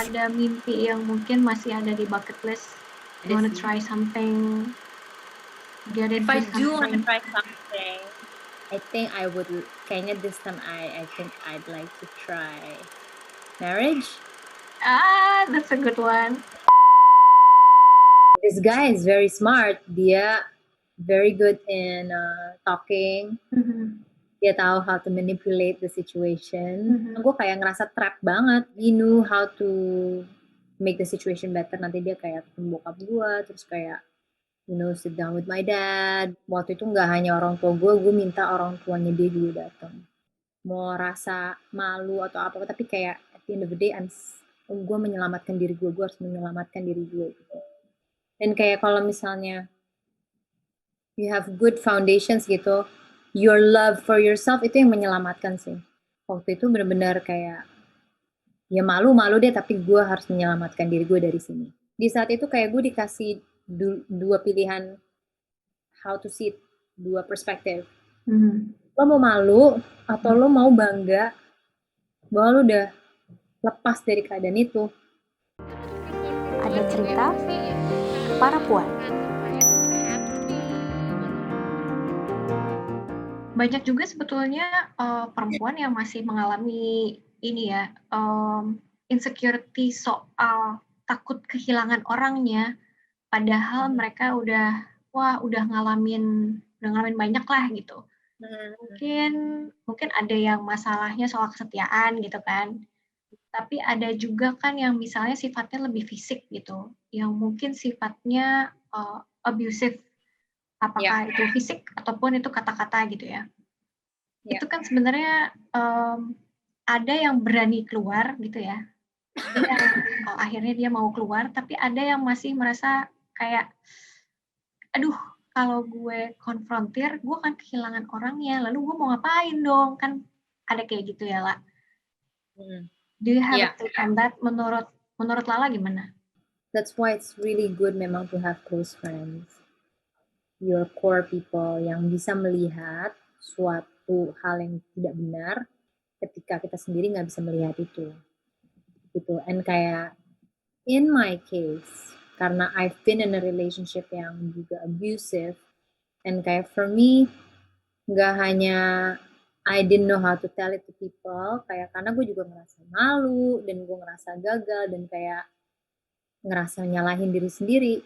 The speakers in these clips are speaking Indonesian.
ada mimpi yang mungkin masih ada di bucket list? You wanna try something? Get If into I do want to something? try something, I think I would. Kayaknya this time I think I'd like to try marriage. That's a good one. This guy is very smart. Dia very good in talking. Dia tahu how to manipulate the situation. Gue kayak ngerasa trapped banget. He knew how to make the situation better. Nanti dia kayak ketemu bokap gue, terus kayak sit down with my dad. Waktu itu nggak hanya orang tua gue minta orang tuanya dia juga datang. Mau rasa malu atau apa, tapi kayak at the end of the day, gue menyelamatkan diri gue harus menyelamatkan diri gue gitu. Dan kayak kalau misalnya you have good foundations gitu, your love for yourself itu yang menyelamatkan sih. Waktu itu benar-benar kayak ya malu deh, tapi gue harus menyelamatkan diri gue dari sini. Di saat itu kayak gue dikasih dua pilihan how to see it, dua perspektif. Lo mau malu atau lo mau bangga bahwa lo udah lepas dari keadaan itu. Ada cerita para puan. Banyak juga sebetulnya perempuan yang masih mengalami ini ya, insecurity soal takut kehilangan orangnya, padahal mereka udah ngalamin banyak lah gitu. Mungkin ada yang masalahnya soal kesetiaan gitu kan, tapi ada juga kan yang misalnya sifatnya lebih fisik gitu, yang mungkin sifatnya abusive, apakah itu fisik ataupun itu kata-kata gitu ya. Itu kan sebenarnya ada yang berani keluar gitu ya, ada yang akhirnya dia mau keluar, tapi ada yang masih merasa kayak, aduh kalau gue konfrontir, gue akan kehilangan orangnya, lalu gue mau ngapain dong, kan ada kayak gitu ya, La. Do you have a take on that? Menurut Lala gimana? That's why it's really good memang to have close friends. Your core people yang bisa melihat suatu hal yang tidak benar ketika kita sendiri nggak bisa melihat itu. Gitu. And kayak in my case, karena I've been in a relationship yang juga abusive, and kayak for me, nggak hanya I didn't know how to tell it to people, kayak karena gue juga ngerasa malu, dan gue ngerasa gagal, dan kayak ngerasa nyalahin diri sendiri.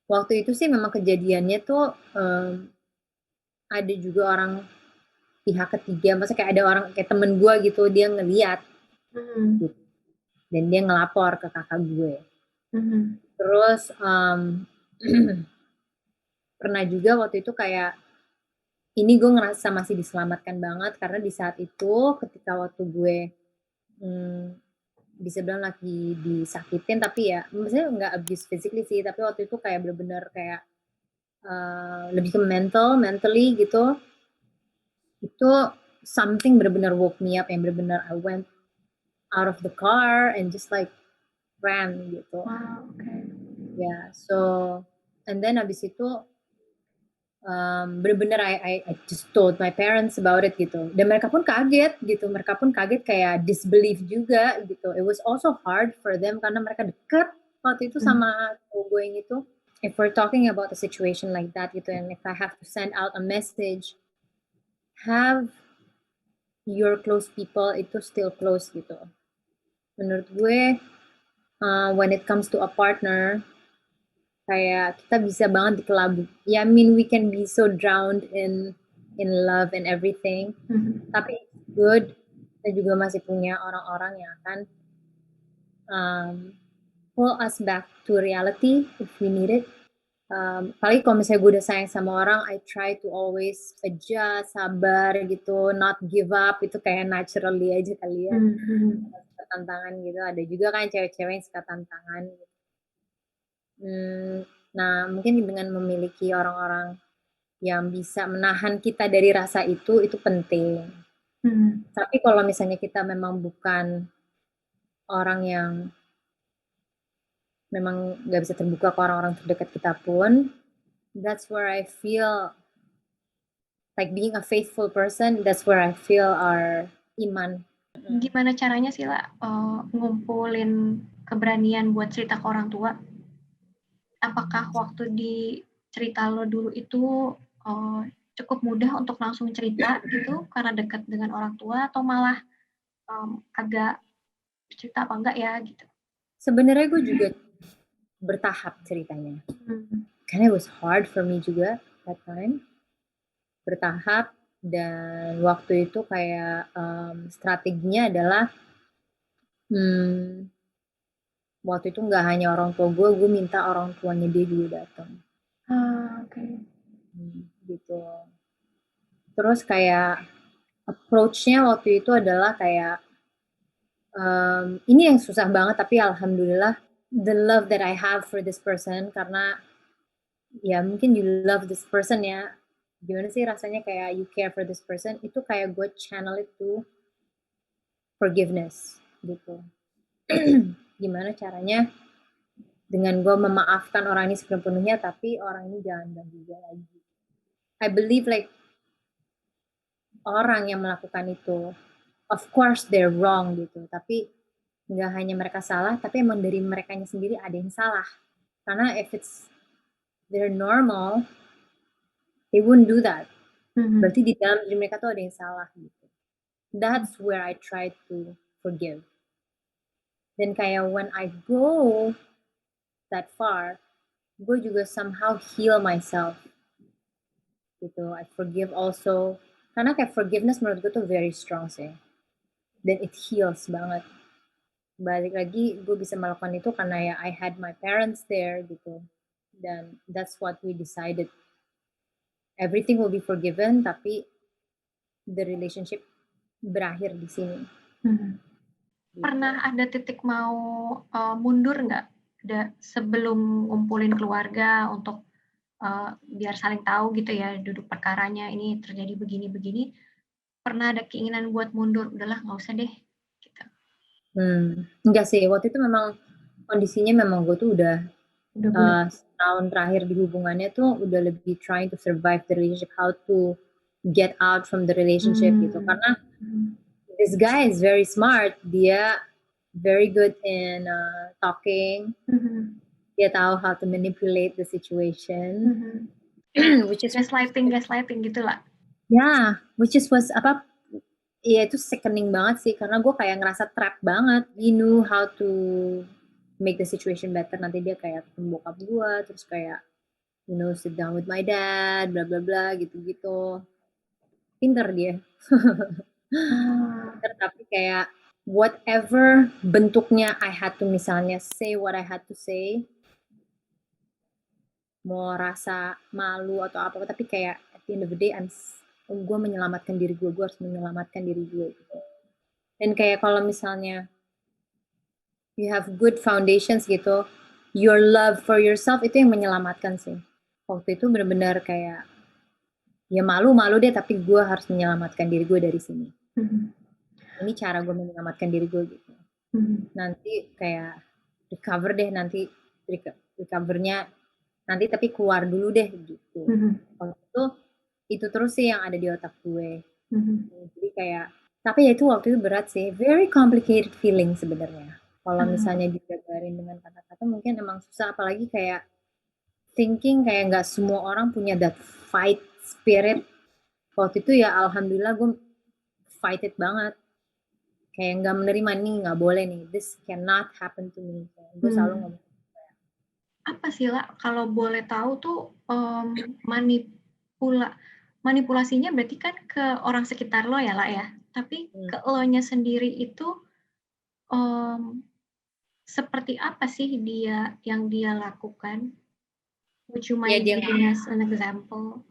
Waktu itu sih memang kejadiannya tuh ada juga orang pihak ketiga, maksudnya kayak ada orang kayak temen gue gitu, dia ngeliat gitu. Dan dia ngelapor ke kakak gue. Terus pernah juga waktu itu kayak ini gue ngerasa masih diselamatkan banget karena di saat itu ketika waktu gue bisa bilang lagi disakitin, tapi ya maksudnya nggak abuse physically sih, tapi waktu itu kayak bener-bener kayak lebih ke mentally gitu. Itu something bener-bener woke me up, yang bener-bener I went out of the car and just like ran gitu. Wow, okay. Yeah, so and then abis itu bener-bener I just told my parents about it gitu. Dan mereka pun kaget gitu. Mereka pun kaget kayak disbelief juga gitu. It was also hard for them karena mereka dekat waktu itu sama gue yang itu. If we're talking about a situation like that gitu, and if I have to send out a message, have your close people itu still close gitu. Menurut gue, when it comes to a partner, kayak kita bisa banget dikelabu. Yeah, I mean we can be so drowned in love and everything. Tapi good, kita juga masih punya orang-orang yang akan pull us back to reality if we need it. Paling kalau misalnya gue udah sayang sama orang, I try to always adjust, sabar gitu, not give up, itu kayak naturally aja kali ya. Suka tantangan gitu, ada juga kan cewek-cewek yang suka tantangan gitu. Nah mungkin dengan memiliki orang-orang yang bisa menahan kita dari rasa itu penting. Tapi kalau misalnya kita memang bukan orang yang memang nggak bisa terbuka ke orang-orang terdekat kita pun, that's where I feel like being a faithful person, that's where I feel our iman Gimana caranya sih lah ngumpulin keberanian buat cerita ke orang tua? Apakah waktu di cerita lo dulu itu cukup mudah untuk langsung cerita gitu karena dekat dengan orang tua, atau malah agak cerita apa enggak ya gitu? Sebenarnya gue juga bertahap ceritanya. Karena it was hard for me juga that time. Bertahap, dan waktu itu kayak strateginya adalah waktu itu nggak hanya orang tua gue minta orang tuanya dia juga datang. Okay. Gitu. Terus kayak approach-nya waktu itu adalah kayak ini yang susah banget, tapi alhamdulillah the love that I have for this person, karena ya mungkin you love this person ya, gimana sih rasanya kayak you care for this person, itu kayak gue channel it to forgiveness gitu. Gimana caranya dengan gue memaafkan orang ini sepenuhnya, tapi orang ini jangan ganggu gue lagi. I believe like orang yang melakukan itu, of course they're wrong gitu, tapi nggak hanya mereka salah, tapi emang dari merekanya sendiri ada yang salah. Karena if it's they're normal, they wouldn't do that. Berarti di dalam diri mereka tuh ada yang salah gitu. That's where I try to forgive. Dan kayak when I go that far, gue juga somehow heal myself gitu. I forgive also, karena kayak forgiveness menurut gue tuh very strong sih, dan it heals banget. Balik lagi gue bisa melakukan itu karena ya I had my parents there gitu, dan that's what we decided. Everything will be forgiven, tapi the relationship berakhir di sini. Pernah ada titik mau mundur nggak sebelum ngumpulin keluarga untuk biar saling tahu gitu ya duduk perkaranya, ini terjadi begini-begini, pernah ada keinginan buat mundur, udahlah nggak usah deh gitu? Enggak sih, waktu itu memang kondisinya memang gue tuh udah setahun terakhir di hubungannya tuh udah lebih trying to survive the relationship, how to get out from the relationship gitu. Karena this guy is very smart, dia very good in talking, dia tahu how to manipulate the situation, which is gaslighting gitu lah. Yeah, which is was apa? Iya, itu sickening banget sih, karena gue kayak ngerasa trap banget. He knew how to make the situation better. Nanti dia kayak ketemu bokap gue, terus kayak sit down with my dad, bla bla bla gitu-gitu. Pinter dia. Pinter, tapi kayak whatever bentuknya I had to misalnya say what I had to say, mau rasa malu atau apa, tapi kayak at the end of the day gue menyelamatkan diri gue harus menyelamatkan diri gue gitu. Dan kayak kalau misalnya you have good foundations gitu, your love for yourself itu yang menyelamatkan sih. Waktu itu benar-benar kayak ya malu-malu deh, tapi gue harus menyelamatkan diri gue dari sini. Ini cara gue menyelamatkan diri gue gitu. Nanti kayak recover deh, nanti recovernya nanti tapi keluar dulu deh gitu. Waktu itu terus sih yang ada di otak gue. Jadi kayak, tapi ya itu waktu itu berat sih, very complicated feeling sebenarnya. Kalau misalnya dijabarin dengan kata-kata mungkin emang susah, apalagi kayak thinking kayak nggak semua orang punya that fight spirit. Waktu itu ya alhamdulillah gue fight it banget. Kayak nggak menerima nih, nggak boleh nih, this cannot happen to me. Gue selalu ngomong. Apa sih lah, kalau boleh tahu tuh manipulasinya berarti kan ke orang sekitar lo ya lah ya, tapi ke lo-nya sendiri itu seperti apa sih yang dia lakukan? Would you mind giving us an example?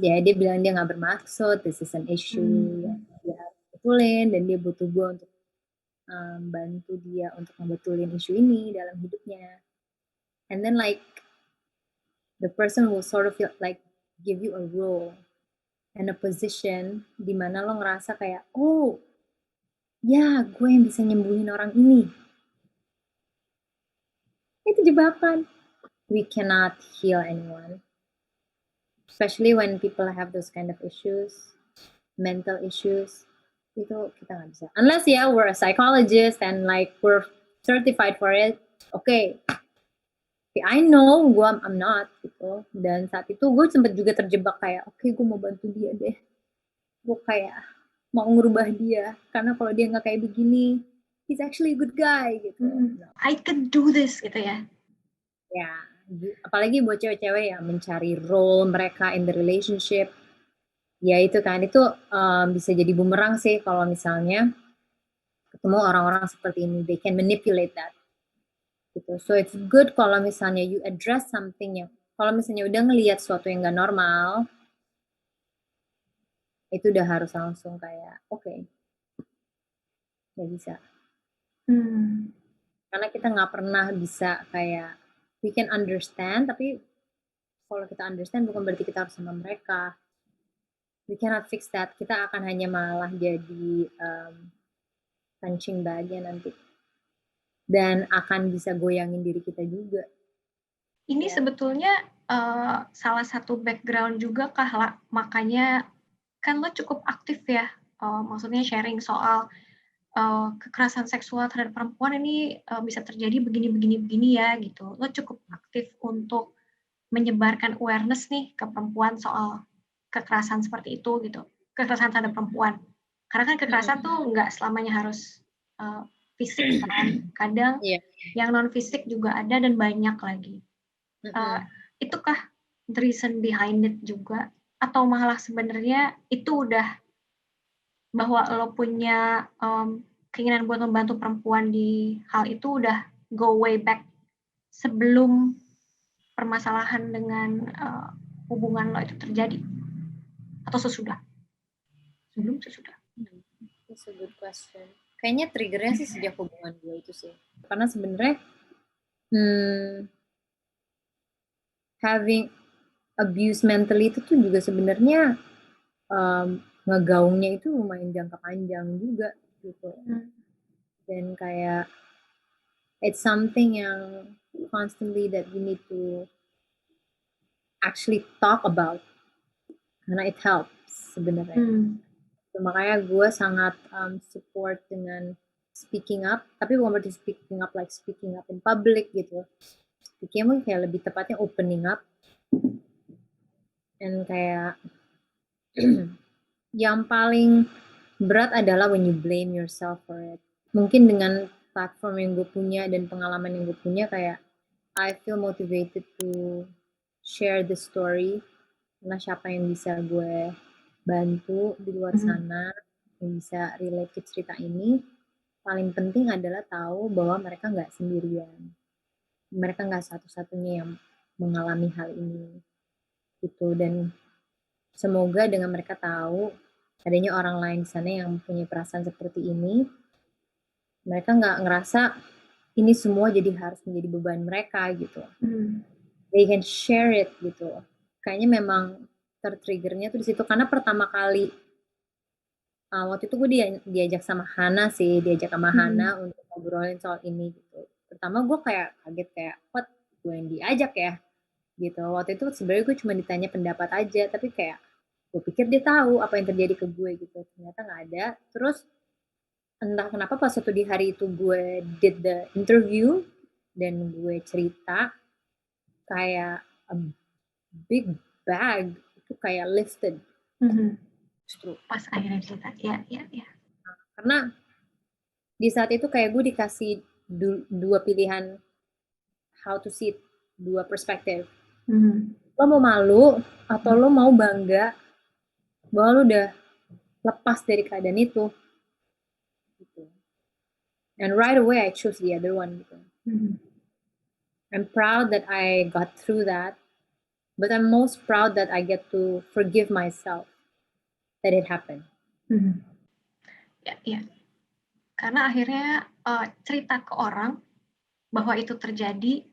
Ya dia bilang dia nggak bermaksud, this is an issue yang dia harus betulin, dan dia butuh gue untuk bantu dia untuk ngebetulin isu ini dalam hidupnya. And then like the person will sort of feel like give you a role and a position di mana lo ngerasa kayak, oh ya gue yang bisa nyembuhin orang ini. Itu jebakan. We cannot heal anyone. Especially when people have those kind of issues, mental issues. Itu kita nggak bisa. Unless ya we're a psychologist and like we're certified for it. Okay. I know I'm not gitu. Dan saat itu gue sempet juga terjebak kayak, oke, gue mau bantu dia deh. Gue kayak mau ngerubah dia karena kalau dia nggak kayak begini, he's actually a good guy gitu. I can do this gitu ya. Ya, apalagi buat cewek-cewek yang mencari role mereka in the relationship. Ya itu kan, itu bisa jadi bumerang sih kalau misalnya ketemu orang-orang seperti ini. They can manipulate that. Gitu. So it's good kalau misalnya you address something yang, kalau misalnya udah ngelihat sesuatu yang gak normal, itu udah harus langsung kayak, oke, gak bisa. Karena kita gak pernah bisa kayak, we can understand, tapi kalau kita understand bukan berarti kita harus sama mereka. We cannot fix that. Kita akan hanya malah jadi punching bag-nya nanti. Dan akan bisa goyangin diri kita juga. Ini sebetulnya salah satu background juga Kak La, makanya kan lo cukup aktif ya, maksudnya sharing soal kekerasan seksual terhadap perempuan ini bisa terjadi begini ya gitu. Lo cukup aktif untuk menyebarkan awareness nih ke perempuan soal kekerasan seperti itu gitu, kekerasan terhadap perempuan. Karena kan kekerasan tuh nggak selamanya harus fisik kan, kadang yang non fisik juga ada dan banyak lagi. Itukah the reason behind it juga, atau malah sebenarnya itu udah bahwa lo punya keinginan buat membantu perempuan di hal itu udah go way back sebelum permasalahan dengan hubungan lo itu terjadi, atau sesudah? Sebelum, sesudah? That's a good question. Kayaknya triggernya sih sejak hubungan gue itu sih. Karena sebenarnya having abuse mentally itu tuh juga sebenarnya ngegaungnya itu lumayan jangka panjang juga gitu. Dan kayak it's something yang constantly that we need to actually talk about karena it helps sebenarnya. Makanya gue sangat support dengan speaking up, tapi bukan berarti speaking up like speaking up in public gitu. Speaking up kayak lebih tepatnya opening up. And kayak yang paling berat adalah when you blame yourself for it. Mungkin dengan platform yang gue punya dan pengalaman yang gue punya kayak I feel motivated to share the story karena siapa yang bisa gue bantu di luar sana yang bisa relate ke cerita ini, paling penting adalah tahu bahwa mereka nggak sendirian, mereka nggak satu-satunya yang mengalami hal ini gitu. Dan semoga dengan mereka tahu adanya orang lain di sana yang punya perasaan seperti ini, mereka nggak ngerasa ini semua jadi harus menjadi beban mereka gitu. They can share it gitu. Kayaknya memang tertriggernya tuh di situ karena pertama kali waktu itu gue diajak sama Hana sih, diajak sama Hana untuk ngobrolin soal ini gitu. Pertama gue kayak kaget kayak, what, gue yang diajak ya gitu. Waktu itu sebenarnya gue cuma ditanya pendapat aja, tapi kayak gue pikir dia tahu apa yang terjadi ke gue gitu. Ternyata nggak ada. Terus entah kenapa pas waktu di hari itu gue did the interview dan gue cerita, kayak a big bag itu kayak lifted. Justru pas akhirnya cerita, ya. Karena di saat itu kayak gue dikasih dua pilihan how to see it, dua perspektif. Lo mau malu atau lo mau bangga bahwa lo udah lepas dari keadaan itu. Gitu. And right away I choose the other one. Gitu. I'm proud that I got through that, but I'm most proud that I get to forgive myself that it happened. Ya. Karena akhirnya cerita ke orang bahwa itu terjadi,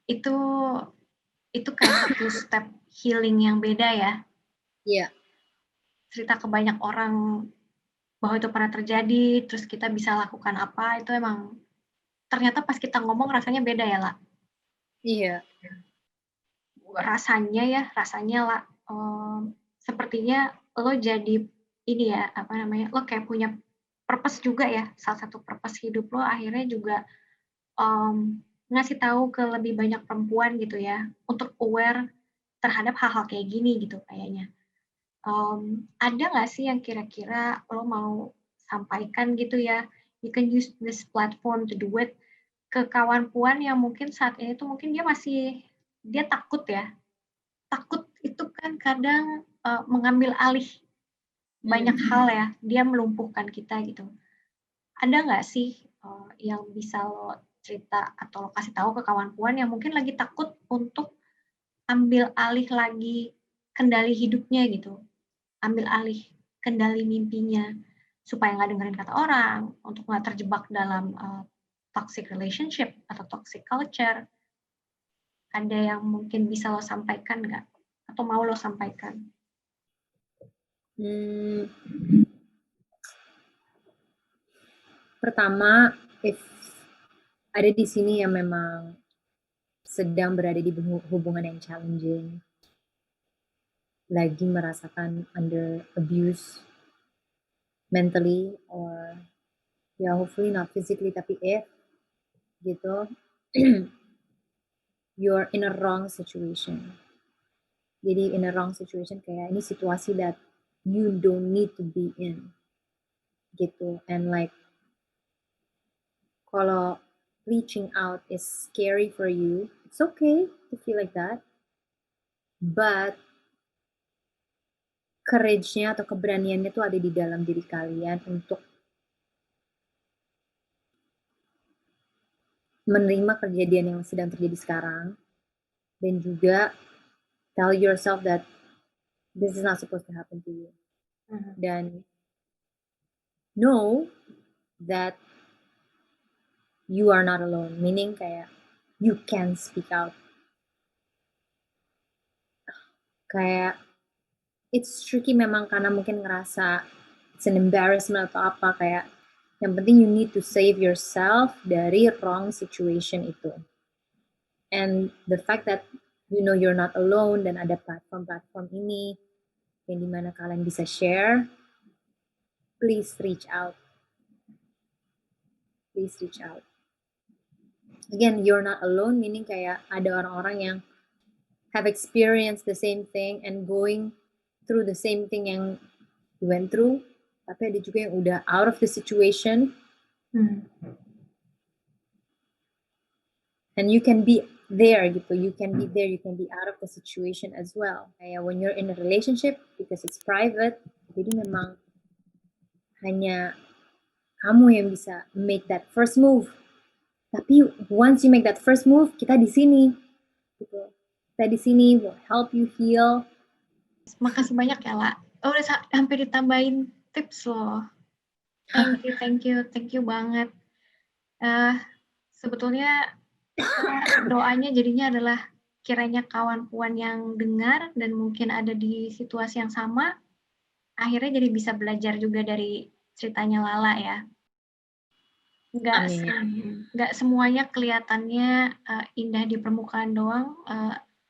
itu kayak satu step healing yang beda ya. Iya. Cerita ke banyak orang bahwa itu pernah terjadi, terus kita bisa lakukan apa, itu emang ternyata pas kita ngomong rasanya beda ya, La. Iya. Rasanya La, sepertinya lo jadi ini ya, apa namanya, lo kayak punya purpose juga ya, salah satu purpose hidup lo akhirnya juga ngasih tahu ke lebih banyak perempuan gitu ya, untuk aware terhadap hal-hal kayak gini gitu kayaknya. Ada nggak sih yang kira-kira lo mau sampaikan gitu ya, you can use this platform to do it, ke kawan puan yang mungkin saat ini tuh mungkin dia takut ya. Takut itu kan kadang, mengambil alih banyak hal ya, dia melumpuhkan kita gitu. Ada nggak sih, yang bisa lo cerita atau lo kasih tahu ke kawan puan yang mungkin lagi takut untuk ambil alih lagi kendali hidupnya gitu, ambil alih kendali mimpinya, supaya nggak dengerin kata orang, untuk nggak terjebak dalam, toxic relationship atau toxic culture. Ada yang mungkin bisa lo sampaikan nggak? Atau mau lo sampaikan? Pertama, if ada di sini yang memang sedang berada di hubungan yang challenging, lagi merasakan under abuse mentally or ya hopefully not physically, tapi if gitu you're in a wrong situation. Jadi in a wrong situation kayak ini situasi that you don't need to be in gitu. And like kalau reaching out is scary for you, it's okay to feel like that. But courage-nya atau keberaniannya tuh ada di dalam diri kalian untuk menerima kejadian yang sedang terjadi sekarang dan juga tell yourself that this is not supposed to happen to you. Dan know that you are not alone, meaning kayak you can speak out. Kayak it's tricky memang karena mungkin ngerasa it's an embarrassment atau apa, kayak yang penting you need to save yourself dari wrong situation itu. And the fact that you know you're not alone dan ada platform-platform ini yang dimana kalian bisa share, please reach out. Please reach out. Again, you're not alone, meaning kayak ada orang-orang yang have experienced the same thing and going through the same thing yang you went through, tapi ada juga yang udah out of the situation. And you can be there gitu, you can be there, you can be out of the situation as well. Kayak when you're in a relationship, because it's private, jadi memang hanya kamu yang bisa make that first move. Tapi once you make that first move, kita di sini, gitu. Kita di sini will help you heal. Makasih banyak ya, La. Oh, udah hampir ditambahin tips loh. Thank you banget. Sebetulnya doanya jadinya adalah kiranya kawan puan yang dengar dan mungkin ada di situasi yang sama, akhirnya jadi bisa belajar juga dari ceritanya Lala ya. Nggak semuanya kelihatannya indah di permukaan doang.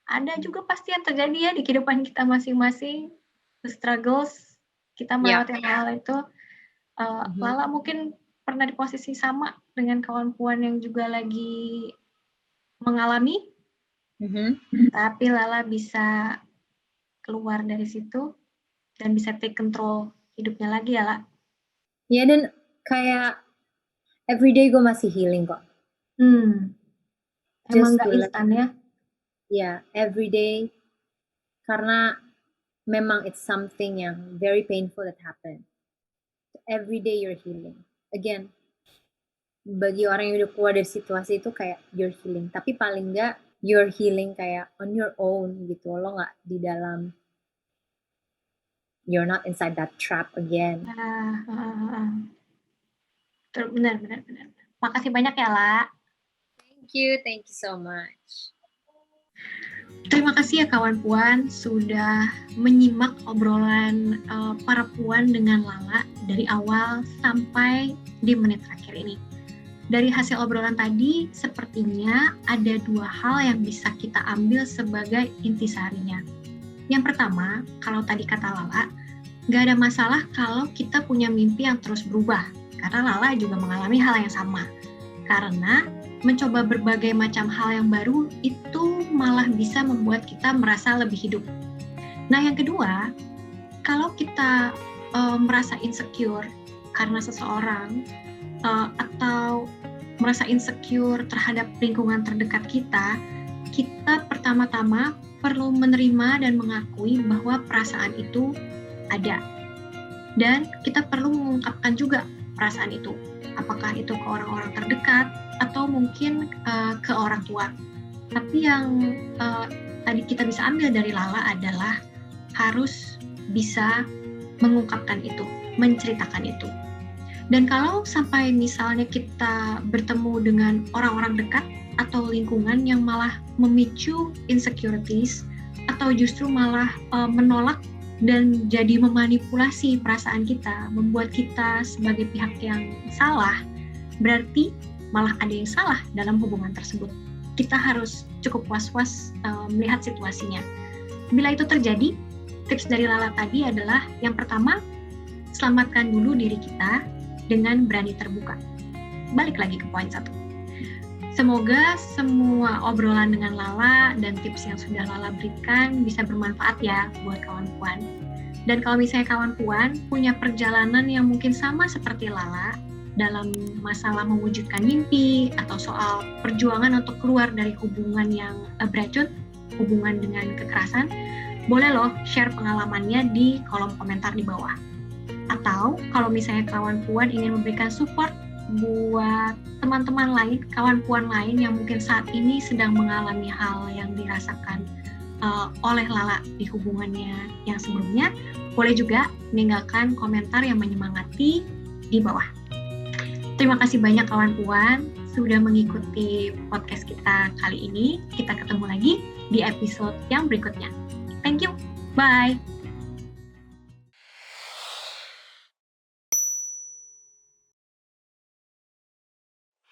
Ada juga pasti yang terjadi ya di kehidupan kita masing-masing, the struggles kita melewati hal itu. Lala mungkin pernah di posisi sama dengan kawan puan yang juga lagi mengalami, tapi Lala bisa keluar dari situ dan bisa take control hidupnya lagi ya, La. Ya, dan kayak everyday gue masih healing kok. Emang gak instan ya? Yeah, everyday. Karena memang it's something yang very painful that happened. Everyday you're healing. Again, bagi orang yang udah keluar dari situasi itu kayak you're healing. Tapi paling gak you're healing kayak on your own gitu. Lo gak di dalam, you're not inside that trap again. Benar. Makasih banyak ya, La. Thank you so much. Terima kasih ya kawan puan sudah menyimak obrolan para puan dengan Lala dari awal sampai di menit terakhir ini. Dari hasil obrolan tadi, sepertinya ada 2 hal yang bisa kita ambil sebagai intisarinya. Yang pertama, kalau tadi kata Lala, nggak ada masalah kalau kita punya mimpi yang terus berubah, karena Lala juga mengalami hal yang sama. Karena mencoba berbagai macam hal yang baru itu malah bisa membuat kita merasa lebih hidup. Nah, yang kedua, kalau kita merasa insecure karena seseorang atau merasa insecure terhadap lingkungan terdekat kita pertama-tama perlu menerima dan mengakui bahwa perasaan itu ada. Dan kita perlu mengungkapkan juga perasaan itu. Apakah itu ke orang-orang terdekat atau mungkin ke orang tua. Tapi yang tadi kita bisa ambil dari Lala adalah harus bisa mengungkapkan itu, menceritakan itu. Dan kalau sampai misalnya kita bertemu dengan orang-orang dekat atau lingkungan yang malah memicu insecurities atau justru malah menolak dan jadi memanipulasi perasaan kita, membuat kita sebagai pihak yang salah, berarti malah ada yang salah dalam hubungan tersebut. Kita harus cukup was-was melihat situasinya. Bila itu terjadi, tips dari Lala tadi adalah yang pertama, selamatkan dulu diri kita dengan berani terbuka. Balik lagi ke poin 1. Semoga semua obrolan dengan Lala dan tips yang sudah Lala berikan bisa bermanfaat ya buat kawan puan. Dan kalau misalnya kawan puan punya perjalanan yang mungkin sama seperti Lala dalam masalah mewujudkan mimpi atau soal perjuangan untuk keluar dari hubungan yang beracun, hubungan dengan kekerasan, boleh loh share pengalamannya di kolom komentar di bawah. Atau kalau misalnya kawan puan ingin memberikan support buat teman-teman lain, kawan puan lain yang mungkin saat ini sedang mengalami hal yang dirasakan oleh Lala di hubungannya yang sebelumnya, boleh juga meninggalkan komentar yang menyemangati di bawah. Terima kasih banyak kawan puan sudah mengikuti podcast kita kali ini. Kita ketemu lagi di episode yang berikutnya. Thank you. Bye.